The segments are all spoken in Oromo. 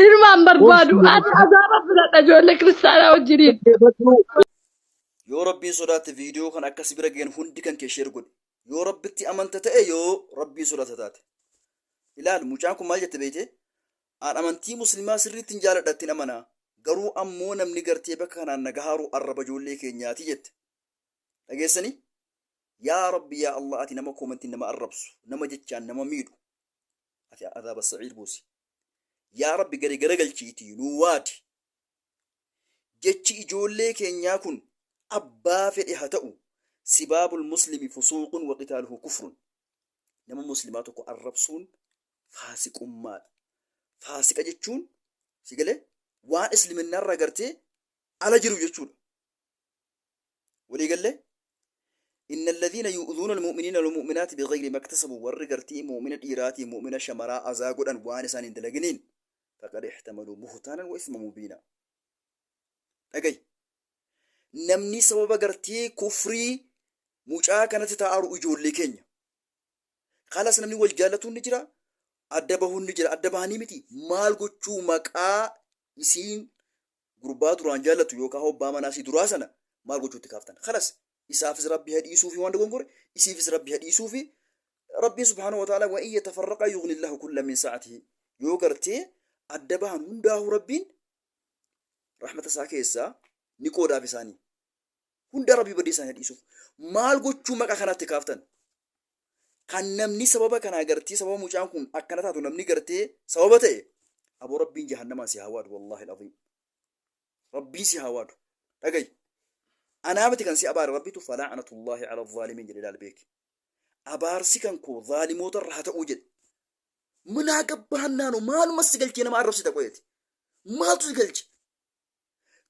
ilmaan barbaadu ati azaaba fudhadha ijoollee kiristaanaa wajjiniin. Yoo rabbiin sodaate viidiyoo kan akkas bira ga'an hundi kan kee sheer godhe. Yoo rabbitti amanta ta'e yoo rabbiin sodaata taate. Ilaal mucaan kun maal jette beekte? Aan amantii musliimaa sirriitti hin jaaladhattiin amanaa. Garuu ammoo namni gartee bakka kanaan nagahaaru arraba ijoollee keenyaati jette. Dhageessanii? Yaa Rabbi yaa Allah ati nama koomantiin nama arrabsu, nama jechaan nama miidhu. Ati azaaba sa'iir buusi. Yaa Rabbi gadi garagalchiitii nuu waati. Jechi ijoollee keenyaa kun abbaa fedhe haa ta'u. Sibaabul muslimi fusuuqun wa qitaaluhu kufrun. Nama muslimaa tokko arrabsuun faasiqummaadha. Faasiqa jechuun si galee waan islaminaarraa gartee ala jiru jechuudha. Walii gallee إن الذين يؤذون المؤمنين والمؤمنات بغير ما اكتسبوا ورقرتي مؤمن إيراتي مؤمن شمراء أزاقود أنوان سان دلقنين فقد احتملوا بهتانا وإثما مبينا. أجي نمني سبب قرتي كفري مجا كانت تعارو أجول لكينيا خلاص نمني والجالة النجرة أدبه النجرة أدبها نيمتي مال قتشو مكا يسين قربات رانجالة يوكا هو باما ناسي دراسنا مال قتشو تكافتن خلاص إسافز ربي هدي يسوفي وان دقنقر إسافز ربي هدي يسوفي ربي سبحانه وتعالى وإن يتفرق يغني الله كل من ساعته يوغرتي أدبها هنداه ربين رحمة ساكيسا نيكودا فيساني هند ربي بدي ساني هدي يسوف مال قوچو مكا خانات تكافتن كان نمني سببا كان أغرتي سببا مجان كون أكنتاتو نمني غرتي سببا تأي أبو ربي جهنم سيهواد والله العظيم ربي سيهواد أغي أنا أبتي كان سي أبار ربي فلعنة الله على الظالمين جل البيك أبار سكن كو ظالموت الرهات أوجد منا قبهنانو ما نمسقلتي أنا ما أعرف ستقويتي ما تسقلتي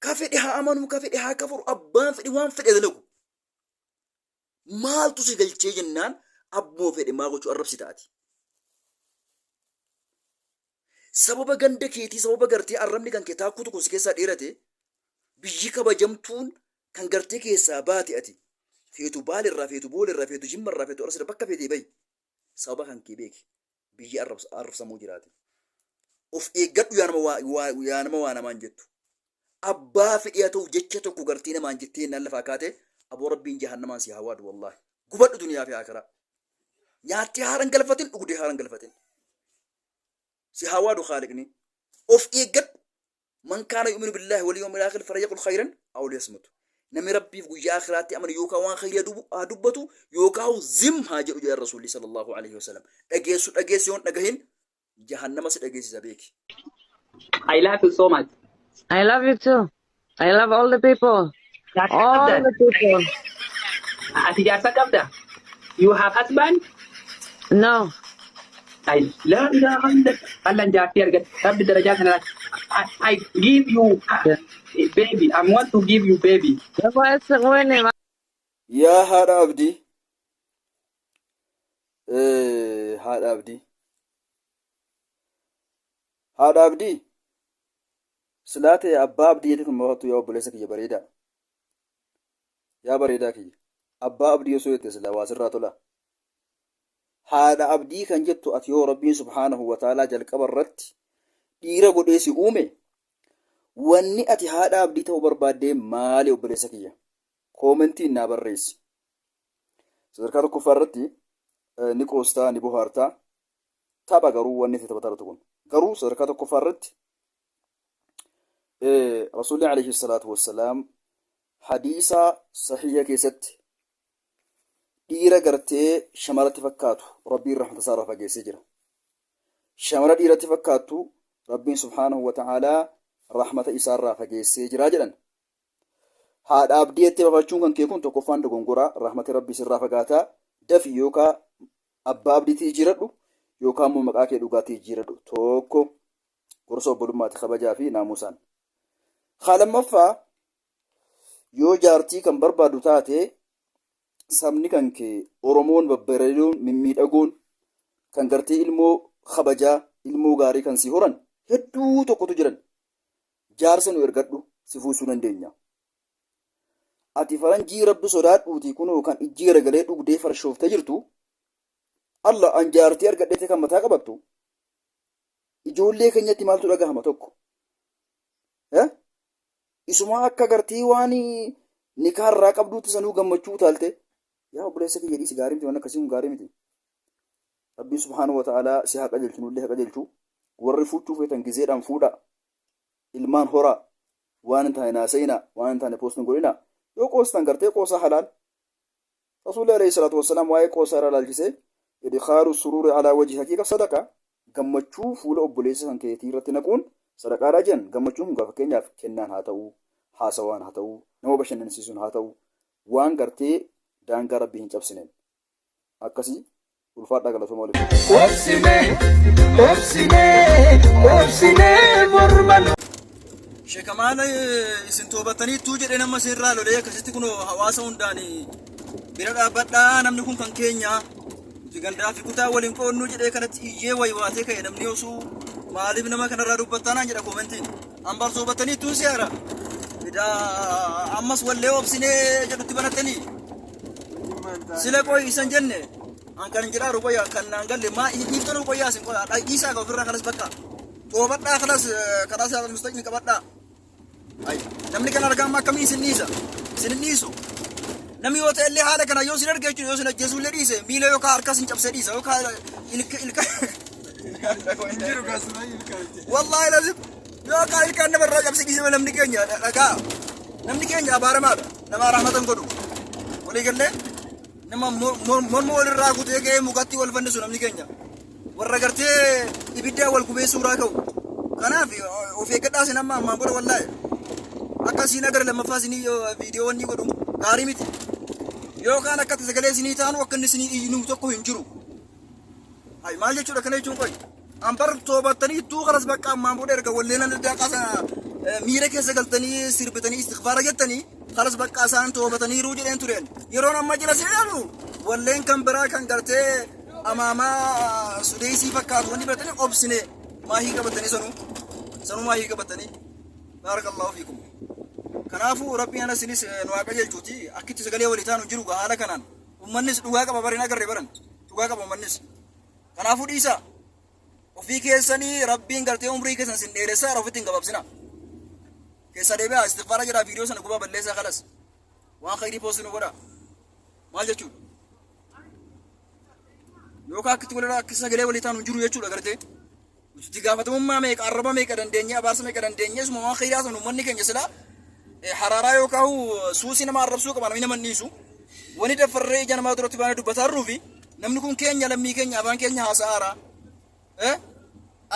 كافئها أمانو كافئها كفر أبان فئي وان فئي ذلقو ما تسقلتي جنان أبو فئي ما قلتو أعرف ستاتي سبب غندكيتي سبب غرتي أرمني كان كتاكو تكو سكيسا ديرتي بيجيكا بجمتون kan gartee keessaa baate ati feetu baalirraa feetu boolirraa feetu jimmarraa feetu arsida bakka feetee bayi sababa kan kee beeki biyyi arrabsamuu jiraate of eeggadhu yaa nama waa namaan jettu abbaa fedhiyaa ta'u jecha tokko gartee namaan jettee naan lafaa kaate aboo rabbiin jahannamaan si hawaadu wallaahi gubadhu duniyaa fi akiraa nyaattee haaran galfatin dhugdee haaran galfatin si hawaadu khaaliqni of eeggadhu man kaana yu'minu billahi wal yawmil aakhir falyaqul khayran aw liyasmut نمي ربي في جيا آخراتي أمر يوكا وان خير دبتو يوكا زم هاجر جاء الرسول صلى الله عليه وسلم أجيسون أجهين جهنم سد أجيس زبيك. I love you so much. I love you too. I love all the people. All the people. Atijasa kabda. You have husband? No. I love you. Allah jati argat. Rabbi darajat na. I give you baby. I want to give you baby. يا هذا أبدي هذا أبدي هذا أبدي سلاتي يا أبا أبدي يتكلم موتو يا أبليسك يا بريدا يا بريدا كي أبا أبدي يسوي تسلا واسرات الله هذا أبدي كان جتو أتيو ربي سبحانه وتعالى جل كبرت ديرا قديسي أومي واني أتي هذا أبدي تو بربادي مالي أبليسك يا كومنتي نابريس سركاتو كفارتي نيكوستا نيبوهارتا تابا غرو واني تتبتر تكون غرو سركاتو كفارت رسول الله عليه الصلاة والسلام حديثا صحيحة كيست ديرا غرتي شمالة فكاتو ربي الرحمة صارفة جيسي جرا شمالة ديرا فكاتو ربي سبحانه وتعالى رحمة إسارة فجيسي جرا جرا هذا أبديت بفاچون كان كيكون تكفان دغونغورا رحمة ربي سرا فغاتا دف يوكا أبا أبديتي جيردو يوكا مو مقاكي دوغاتي جيردو توكو قرصو بلومات خبجا في ناموسان خالم مفا يو جارتي كان بربادو تاتي سامني كان كي أورومون ببريلون مميدأغون كان غرتي ilmoo خبجا ilmoo غاري كان سيهوران هدو توكو تجرن جارسن ويرغدو سيفوسو نندينيا ati faranjii rabbi sodaadhuuti kunoo kan ijjiira galee dhugdee farshooftee jirtu Allah anjaartii argadheete kan mataa qabattu ijoollee keenyatti maaltu dhagahama tokko isuma akka gartii waan nikaarraa qabduutti sanuu gammachuu taalte yaa obboleessa kiyya dhiisi gaarii miti waan akkasii kun gaarii miti. Rabbiin subhaanahu wa ta'aalaa si haa qajeelchu nullee haa qajeelchu warri fuudhuu feetan gizeedhaan fuudha ilmaan horaa waan hin taane naasayina waan hin taane poostiin godhina yoo qoostan gartee qoosaa halaal rasuulli alayhi salaatu wassalaam waa'ee qoosaa irraa ilaalchisee idkhaalu suruuri alaa wajhi haqiiqa sadaqa gammachuu fuula obboleessa kan keetii irratti naquun sadaqaadhaa jedhan gammachuun kun fakkeenyaaf kennaan haa ta'uu haasawaan haa ta'uu nama bashannansiisuun haa ta'uu waan gartee daangaa rabbii hin cabsineen akkasii ulfaadhaa galatoomaa waliin. Morman. Sheekamaan isin toobataniittuu jedhee nama sirraa lolee akkasitti kun hawaasa hundaan bira dhaabbadhaa namni kun kan keenya gandaa fi kutaa waliin qoonnuu jedhee kanatti iyyee waywaatee ka'e namni osoo maaliif nama kanarraa dubbattanaan jedha koomentiin ambar toobataniittuu siyaara ammas wallee obsinee jedhutti banattanii sila qoy isan jenne angkan jira rukoya kan nangalle ma ini to rukoya sin ko da isa ga firra khalas bakka to badda khalas kalas al mustaqim ka badda ay namni kan arga ma kam isin nisu nami wote elle hala kana yo sinar gechu yo sinar jesu le dise mile yo ka arka sin chapse dise yo ka ilka wallahi lazim yo ka ilka ne barra chapse dise namni kenya daga namni kenya barama nama rahmatan godu wali galle nama mormo wal raagutee kee mugatti wal fannisu namni keenya warra gartee ibidda wal kubee suuraa ka'u kanaaf of eeggadhaa sin amma ammaan booda wallaahi akkasiin agar lammaffaa isinii viidiyoo wanni godhu gaarii miti yookaan akkatti sagalee isinii taanu akka inni isinii iyyinuu tokko hin jiru ay maal jechuudha kana jechuun qoy ambar toobattanii ittuu kanas bakka ammaan booda erga walleena daaqasa miira keessa galtanii sirbitanii istighfaara jettanii خلاص بقى سان توبتني روجي انتورين يرون اما جلس يالو ولين كان برا كان غرتي اماما سديسي فكات وني بتني اوبسني ما هي كبتني سنو ما هي كبتني بارك الله فيكم كنافو ربي انا سنيس نواقا جلجوتي اكيد سغلي وليتانو جيرو حالا كانان ومنس دواقا ببرنا غري برن دواقا بمنس كنافو ديسا وفي كيسني ربي غرتي عمري كيسن سن ديرسا رفتين غبابسنا كيسا ديبا استغفار جرا فيديو سن غبا بليسا خلاص وان خيري بوسن ودا ما جچو يوكا كتي ولا كيسا غلي وليتانو جيرو يچو غرتي وتي غافتم ما ميك عربا ميك دندنيا بارس ميك دندنيا اسمو وان خيري اسن من كان يسلا حرارا يوكا هو سوسي نما ربسو كما من نيسو وني دفري جن ما دروتي بان دبتارو في نمنكم كينيا لمي كينيا بان كينيا حسارا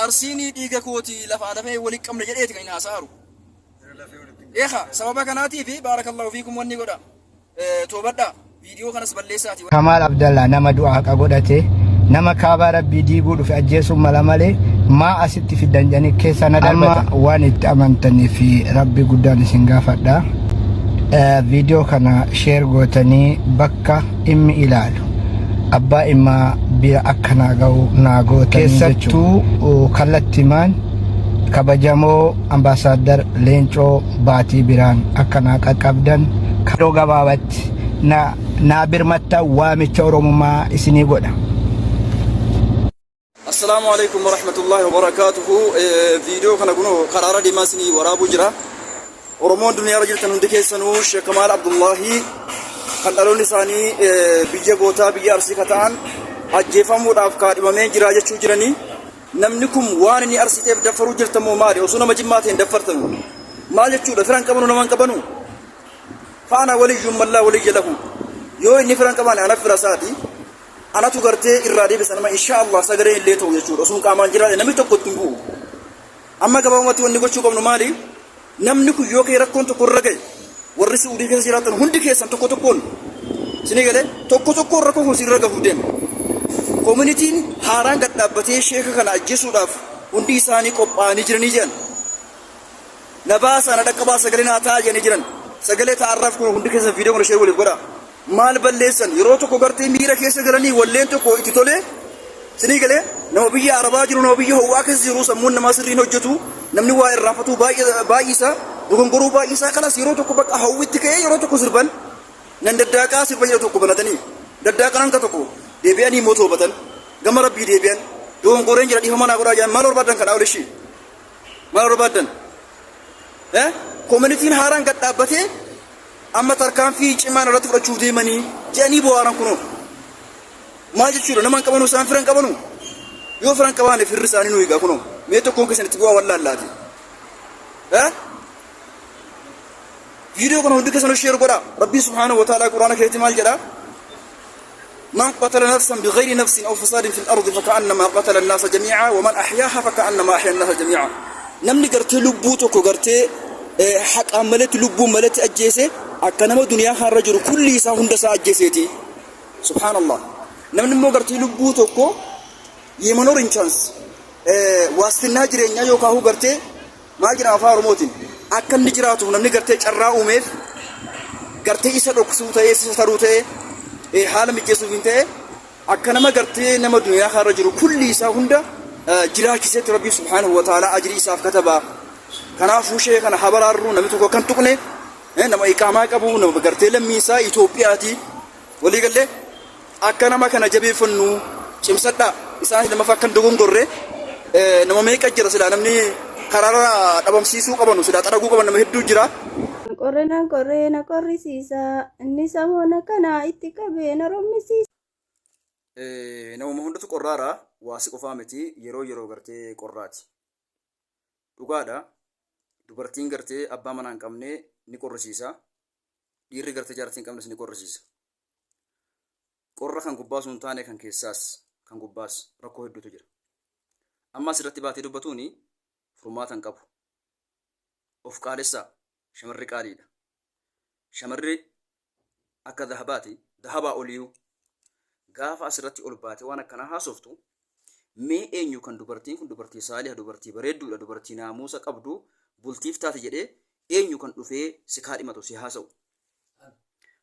ارسيني ديغا كوتي لفا دفي ولي قمنا جديت كاين حسارو يخا سبب كناتي في بارك الله فيكم وني غدا توبدا فيديو كانس بليساتي كمال عبد الله نما دعاء قودته نما كابا ربي ديغو في اجيسو ملامله ما اسيت في دنجاني كيسانا دلما وان تامنتني في ربي غدان سنغافدا فيديو كان شير غوتني بكا ام الالو ابا اما بي اكنا غو ناغو كيساتو كلاتيمان kabajamoo ambassador Leenco Baatii Biraan akkana qaqqabdan kadoo gabaabatti na birmatta waamicha oromummaa isinii godha. Assalamu alaikum wa rahmatullahi wa barakatuhu. Video kana kuno qarara dimasni warabu jira. Oromoon duniyaa jirtan hundi keessanuu Sheekh Kamaal Abdullahi kan dhaloonni isaanii biyya gootaa biyya Arsii kataan ajjeefamuudhaaf kaadhimamee jira jechuu jiranii. namni kun waan inni arsiteef daffaruu jirtamoo maali osoo nama jimmaateen daffartanu maal jechuudha firan qabanu naman qabanu faana waliyyuun mallaa waliyya lahu yoo inni firan qabaan ana fira isaati anatu gartee irraa deebisa nama inshaallah sagalee illee ta'u jechuudha osoo qaamaan jiraate namni tokko ittiin bu'u amma gabaabumatti wanni gochuu qabnu maali namni kun yoo kee rakkoon tokko irra gahe warri Suudii keessa jiraatan hundi keessan tokko tokkoon sinii galee tokko tokkoon rakkoo kun sirra gahuu deema communitiin haaraan gad dhaabbatee sheeka kana ajjeesuudhaaf hundi isaanii qophaa'anii jiranii jiran nabaasa na dhaqqabaa sagalee naa ta'a jedhanii jiran sagalee ta'arraaf kun hundi keessa viidiyoo kana shee waliif godha maal balleessan yeroo tokko gartee miira keessa galanii walleen tokko itti tolee sinii galee nama biyya arabaa jiru nama biyya ho'aa keessa jiru sammuun namaa sirriin hojjetu namni waa irraanfatu baay'isaa dogongoruu baay'isaa kanas yeroo tokko bakka hawwitti ka'ee yeroo tokko sirban nan daddaaqaa sirban yeroo tokko banatanii daddaaqan hanka tokko deebi'anii moo toobatan gama rabbii deebi'an doon qoreen jira dhiifama naa godhaa jedhan maal barbaadan kan awleshi maal barbaadan koominitiin haaraan gad dhaabbatee amma tarkaanfii cimaan irratti fudhachuuf deemanii jedhanii boo'aaran kunoo maal jechuudha nama hin qabanu isaan firan qabanu yoo firan qabaane firri isaanii nu eegaa kunoo mee tokkoon keessanitti bu'aa wallaallaati فيديو كانوا هندك سنو شير قرا ربي سبحانه وتعالى قرآن كريم مال جرا من قتل نفسا بغير نفس أو فساد في الأرض فكأنما قتل الناس جميعا ومن أحياها فكأنما أحيا الناس جميعا نمني قرت لبوتو قرت حق عملت لبو ملت أجيسه أكنما دنيا خرج كل يسا هندسا أجيسيتي سبحان الله نمني مو قرت لبوتو كو يمنور إنشانس واستنا جرينيا يوكاهو قرت ما جرا فارو موتين أكن نجراتو نمني قرتي جرا أمير قرتي إسا ركسوته إسا سروته حال مجلسو فينته أكنما قرتي نما دنيا خرج كل إسا هندا جرا كيسة ربي سبحانه وتعالى أجري إسا كتبا كنا فوشة كنا حبر أرو نمي تكو كن تقني نما إقامة كابو نما قرتي لميسا إثيوبياتي ولي قال له أكنما كنا جبي فنو شمسدا إسا لما فكن دقون قرر نما ميك أجر سلا نمني karara dhabamsiisuu qabanu sida xaraguu qaban nama hedduu jira qorrena qorrisiisa inni samoona kana itti qabeena rommisiisa nama hundatu qorraara waasi qofaa miti yeroo gartee qorraati dhugaadha dubartiin gartee abbaa manaa hin qabne ni qorrisiisa dhiirri gartee jaartii hin qabnes ni qorrisiisa qorra kan gubbaa sun taane kan keessaas kan gubbaas rakkoo hedduutu jira amma asirratti baatee dubbatuuni furmaatan qabu of qaalessa shamarri qaaliidha shamarri akka dhahabaati dhahabaa oliyu gaafa asirratti ol baate waan akkanaa haasoftu mee eenyu kan dubartiin kun dubartii saaliha dubartii bareedduudha dubartii naamusa qabdu bultiif taate jedhee eenyu kan dhufee si kaadhimatu si haasa'u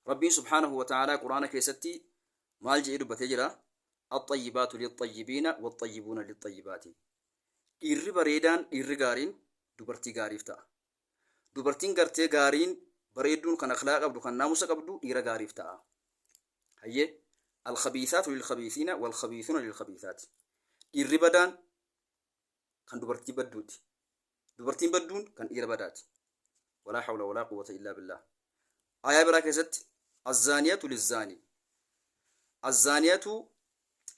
rabbiin subhaanahu wa ta'aalaa quraana keessatti maal jedhee dubbatee jira الطيبات للطيبين والطيبون للطيبات dhiirri bareedaan dhiirri gaariin dubartii gaariif ta'a dubartiin gartee gaariin bareedduun kan akhlaaqa qabdu kan naamusa qabdu dhiira gaariif ta'a hayyee alkhabiisaatu lilkhabiisiina walkhabiisuuna lilkhabiisaati dhiirri badaan kan dubartii badduuti dubartiin badduun kan dhiira badaati walaa hawla walaa quwwata illaa billah ayaa biraa keessatti azzaaniyatu lizzaanii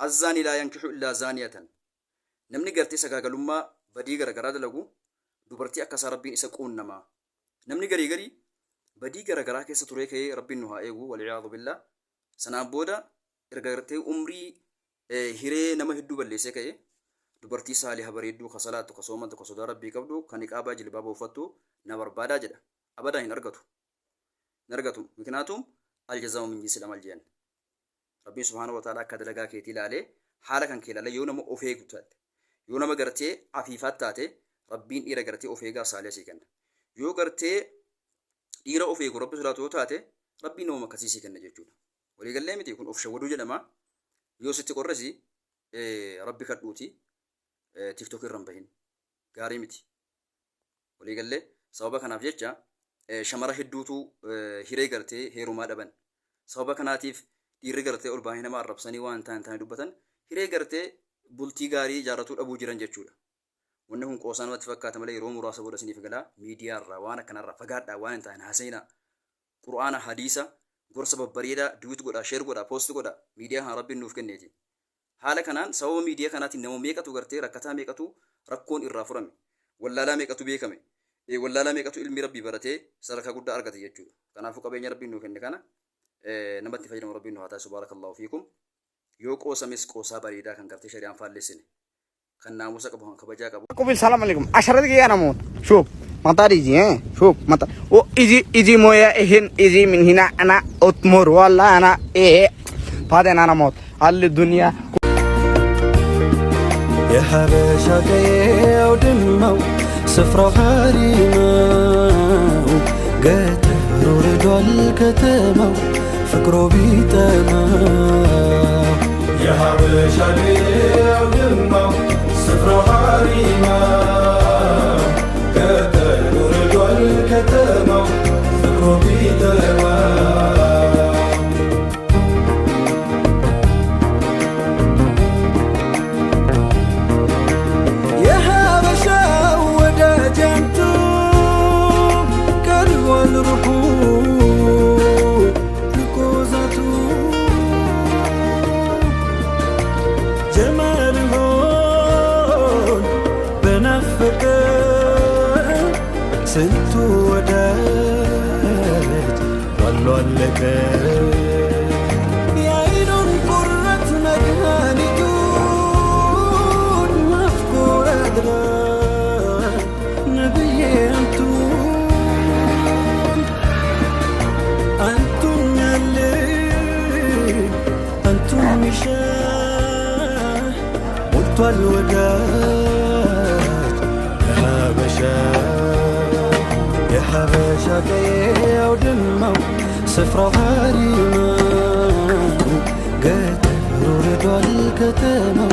azzaanii laa yankixu illaa zaaniyatan namni gartee sagaagalummaa badii garagaraa dalagu dubartii akkasaa rabbiin isa quunnamaa namni garii badii garagaraa keessa turee ka'ee rabbiin nu haa eegu waliyaadu billaa sanaan booda erga gartee umrii hiree nama hedduu balleessee ka'ee dubartii saaliha bareedduu ka salaattu ka soomantu ka sodaa rabbii qabdu kan iqaabaa jilbaaba uffattu na barbaadaa jedha abadaa hin argatu miknaatum aljazaamu min jinsil amal jedhan rabbiin subhaanahu wa ta'aalaa akka dalagaa keetii ilaalee haala kan kee ilaala yoo nama of eegu taate yoo nama gartee afiifaat taate rabbiin dhiira gartee of eegaa saalii asii kenna yoo gartee dhiira of eegu rabbi sodaatu yoo taate rabbiin nama makkasiisii kenna jechuudha waliigallee miti kun of shawwaduu jedhama yoo sitti qorresi rabbi kadhuuti tiktok irra hin bahin gaarii miti waliigallee sababa kanaaf jecha shamara hedduutu hiree gartee heerumaa dhaban sababa kanaatiif dhiirri gartee ol baay'ee nama arrabsanii waan ta'an dubbatan hiree gartee bultii gaarii ijaarratuu dhabuu jiran jechuudha wanni kun qoosaa namatti fakkaata malee yeroo muraasa booda isiniif galaa miidiyaarraa waan akkanarraa fagaadhaa waan hin taane haasa'inaa qur'aana hadiisa gorsa babbareedaa duwit godhaa sheer godhaa poosti godhaa miidiyaa kan rabbiin nuuf kenneeti haala kanaan sababa miidiyaa kanaatiin nama meeqatu gartee rakkataa meeqatu rakkoon irraa furame wallaalaa meeqatu beekame wallaalaa meeqatu ilmi rabbii baratee sadarkaa guddaa argate jechuudha kanaafuu qabeenya rabbiin nuuf kenne kana namatti fayyadamu rabbiin nu haa taasisu baarakallahu fiikum yoo qoosames qoosaa bareedaa kan gartee shari'aan faallessine kan naamusa qabu kan kabajaa qabu قبل السلام عليكم عشرة دقيقة أنا موت شوف مطار يجي شوف مطار ويجي مويا إهن يجي من هنا أنا أتمر والله أنا بعدين أنا موت على الدنيا يا حباشا كيا ودمو سفرة حريمة قاتل رجال كتمو فكرو بيتما يا حباشا كيا ودمو سفرة حريمة قاتل رجال كتمو فكرو بيتما ስንቱ ወዳጅ ዋሎ አለቀ የአይኑን ቁረት መድኃኒቱን ናፍቆ ያድራል ነብዬ አንቱን ያለ አንቱን ሚሻ ሞልቷል ወዳጅ የሐበሻ ቀየው ድማው ስፍራው ሀሪማው ገጠሩ ርዷል ከተማው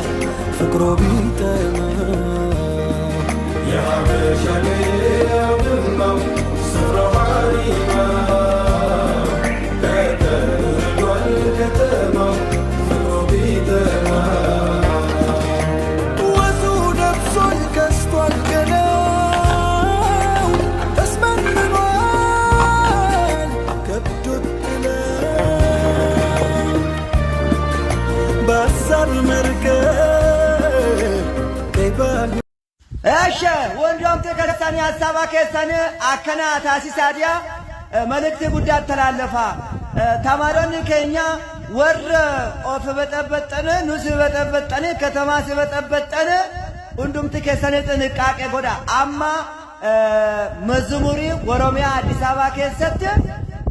ፍቅሮ ቢጠማው የሐበሻ ቀየው ድማው ስፍራው ሀሪማው ገጠሩ ርዷል ከተማው ፍቅሮ ቢጠማው ወዙ ደብሶል ከስቷል ገላው ተስመንኗል ከብዶት ጥለው በሀሳብ መርከብ ቀይባል እሺ ወንዶም ተከታኒ ሐሳባ ከሰነ አከና ታሲሳዲያ መልእክት ጉዳይ ተላለፋ ተማሪውን ከኛ ወር ኦፍ በጠበጠነ ኑስ በጠበጠነ ከተማ ሲበጠበጠነ ሁንዱም ተከሰነ ጥንቃቄ ጎዳ አማ መዝሙሪ ወሮሚያ አዲስ አበባ ከሰተ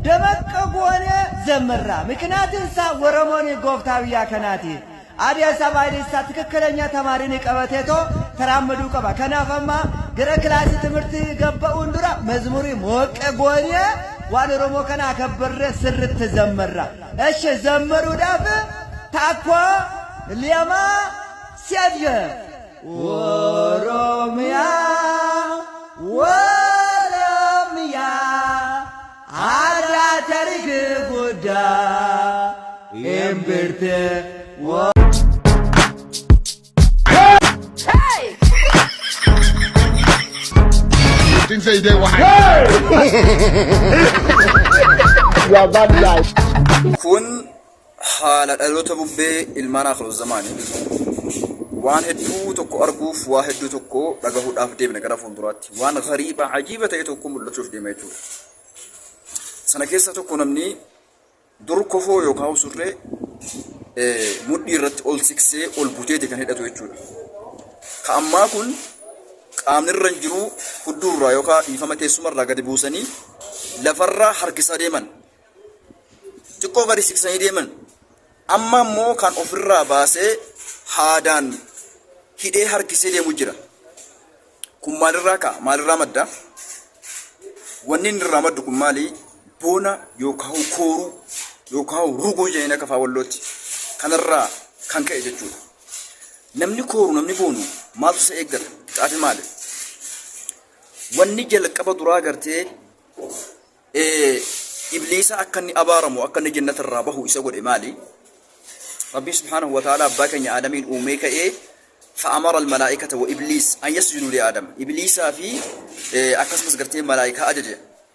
ደመቀ ጎነ ዘመራ ምክንያቱም ሳ ወሮሞኒ ጎፍታዊያ ከናቲ አዲስ አበባ ዲሳ ትክክለኛ ተማሪን ቀበቴቶ ተራመዱ ቀባ ከናፈማ ግረ ክላስ ትምህርት ገባው እንዱራ መዝሙሪ ሞቀ ጎነ ዋን ሮሞ ከና ከበረ ስርት ዘመራ እሺ ዘመሩ ዳፍ ታኮ ሊያማ ሲያድየ ወሮሚያ ወሮሚያ አዳ ታሪክ ጉዳ እምብርት Things say they were You are bad guy. kun haala dhaloota bubbee ilmaan akhiru zamaanii waan hedduu tokko arguuf waa hedduu tokko dhagahuudhaaf deemne gara fuulduraatti waan gariibaa ajiiba ta'e tokko mul'achuuf deema jechuudha. Sana keessa tokko namni dur kofoo yookaan surree mudhii irratti ol siqsee ol buteeti kan hidhatu jechuudha. Ka ammaa kun qaamni irra hin jiru hudduurraa yookaan dhiifama teessumarraa gadi buusanii lafarraa harkisaa deeman. Xiqqoo gadi siqsanii deeman. Amma immoo kan ofirraa baasee haadaan hidhee harkisee deemu jira. Kun maalirraa ka'a? Maalirraa madda? Wanni inni irraa maddu kun maali? Boona yookaan kooruu yookaan ruguu jedhanii akka faawwallootti kanarraa kan ka'e jechuudha. Namni kooru namni boonu maaltu isa eeggata? Xaafi maali? Wanni jalqaba duraa gartee ibliisa akka inni abaaramu akka inni jannatarraa bahu isa godhe maali? Rabbi subhanahu wa ta'ala abbaa keenya Aadamiin uumee ka'ee فأمر الملائكة وإبليس أن يسجدوا لآدم إبليس في أكسمس قرتي ملائكة أجج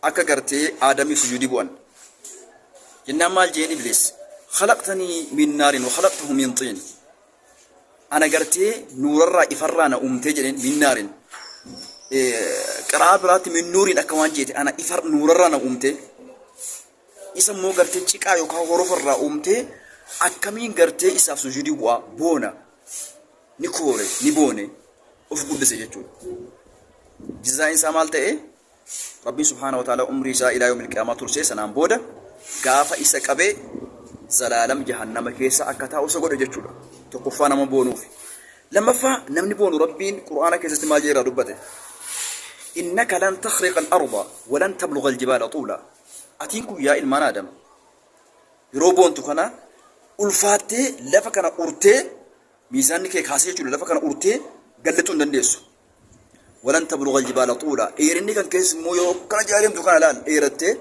أكا قرتي آدمي سجودي بوان جنا مال جين إبليس خلقتني من نار وخلقته من طين أنا قرتي نور الرا إفرانا أمتجن من نار قرابرات من نور أكوان جيت أنا إفر نور الرا أمتي اسمه قرتي تشيكا يوكا غرف الرا أمتي أكمين قرتي إساف سجودي بونا نكوري نبوني أف قدس يجون جزاء إنسان مالته ربي سبحانه وتعالى أمري سا إلى يوم القيامة ترسي سنام بودا قافة إسا كبه زلالم جهنم كيسا أكتا وسقود يجون تقفانا من بونوفي لما فا نمني بونو ربين قرآن كيسا استمال جيرا ربته إنك لن تخرق الأرض ولن تبلغ الجبال طولا أتينكو يا إلمان آدم يروبون تكنا ألفاتي لفكنا أرتي ميزانك كاسي جل لفكنا أرتي قلتون دنديسو ولن تبلغ الجبال طولا إيرني كان كيس مو يو كان جاريم تو كان الآن إيرتي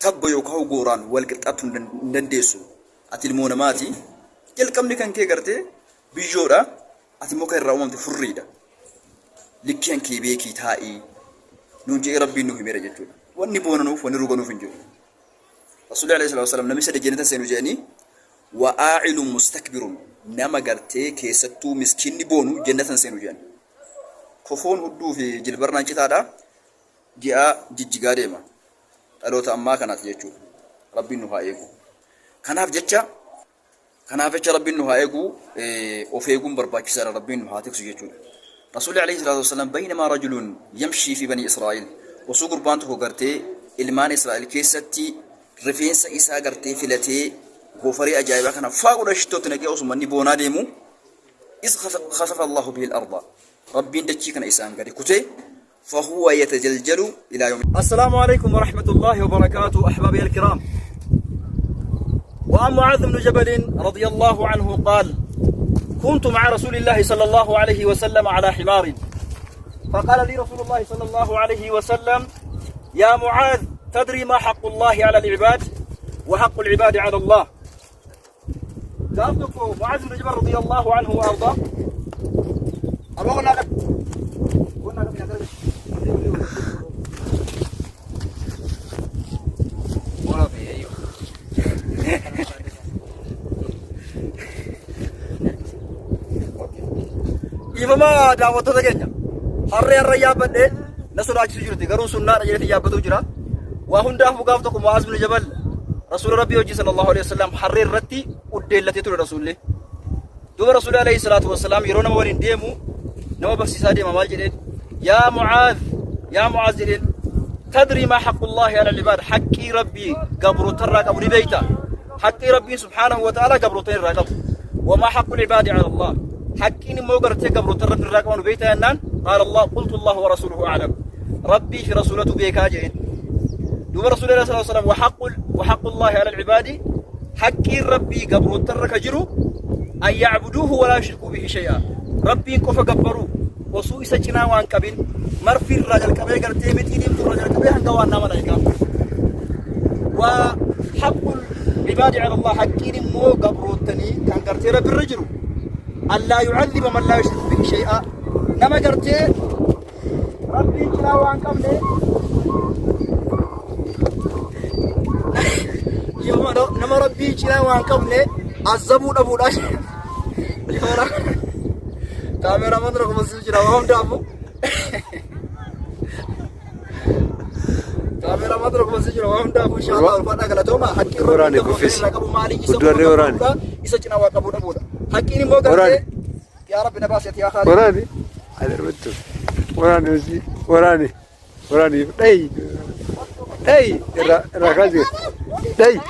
تب يو كهو غوران والقطعتون دنديسو أتلمون ماتي جل كم كان كي قرتي بيجورا أتمو كان راوم تفريدا لكيان كي بيكي تائي نونجي ربي نوهي ميرا جتونا واني بونا نوف واني روغا نوف نجو رسول الله عليه الصلاة والسلام نمي سيدة جنة سينو جاني وآعل مستكبر نما قرتي كيستو مسكين بونو جنة سينو جاني كفون هدو في جلبرنا جتادا ji'a jijjigaa deema dhaloota ammaa kanaati jechuudha. Rabbiin nu haa eegu. Kanaaf jecha Rabbiin nu haa eegu, of eeguun barbaachisaadha. Rabbiin nu haa tiksu jechuudha. Rasuulli alayhi salaatu wassalaam baynamaa rajulun yamshii fi banii Israa'eel, osoo gurbaan tokko gartee ilmaan Israa'eel keessatti rifeensa isaa gartee filatee goofarii ajaa'ibaa kana faaqudha shittootti naqee osuma inni boonaa deemu is khasafa Allahu bihi al-arda, rabbiin dachii kana isaan gadi kutee فهو يتجلجل إلى يوم. السلام عليكم ورحمة الله وبركاته أحبابي الكرام. وعن معاذ بن جبل رضي الله عنه قال: كنت مع رسول الله صلى الله عليه وسلم على حمار، فقال لي رسول الله صلى الله عليه وسلم: يا معاذ، تدري ما حق الله على العباد وحق العباد على الله؟ قالت معاذ بن جبل رضي الله عنه وأرضاه: إمام دعوته تجنّا حرّي الرجال بدّ نسول عجز جرتي قرون سنّا رجال تجابته جرا وهم دافع قافتكم معاذ بن جبل رسول ربي وجه صلى الله عليه وسلم حرّي الرتي ودلتي تقول رسول الله دوب رسول عليه الصلاة والسلام يرونا مورين ديمو نما بس سادي ما مالجدين يا معاذ جدين تدري ما حق الله على العباد؟ حقي ربي قبر ترى قبر بيته، حقي ربي سبحانه وتعالى قبر ترى قبر، وما حق العباد على الله؟ حقيني مو قرتي قبر ترى الراقون بيته أنان؟ قال الله: قلت الله ورسوله أعلم. ربي في رسولته بيكاجين. دوب رسول الله صلى الله عليه وسلم وحق الله على العباد، حقي ربي قبر ترى كجرو أن يعبدوه ولا يشركوا به شيئا. ربي كفى قبروا وسوء سجنا وان كبين مرفي الرجل كبير قرتي بتيديم الرجل كبير هنقوانا ملايكا. وحق العباد على الله حقيني مو قبر التني كان قرتي ربي الرجل أن لا يعذب من لا يشرك به شيئا. نما قرتي ربي جنا وان كبني نما ربي جنا وان كبني عذبوا أبو داش كاميرا من رقم السجرة وهم دافو كاميرا من رقم السجرة وهم دافو إن شاء الله الفاتحة قال توما حكي وراني كوفيس وراني يسجنا وقبو نبودا حكيني مو قال يا رب نباس يا خالد وراني هذا البتو وراني داي ركازي داي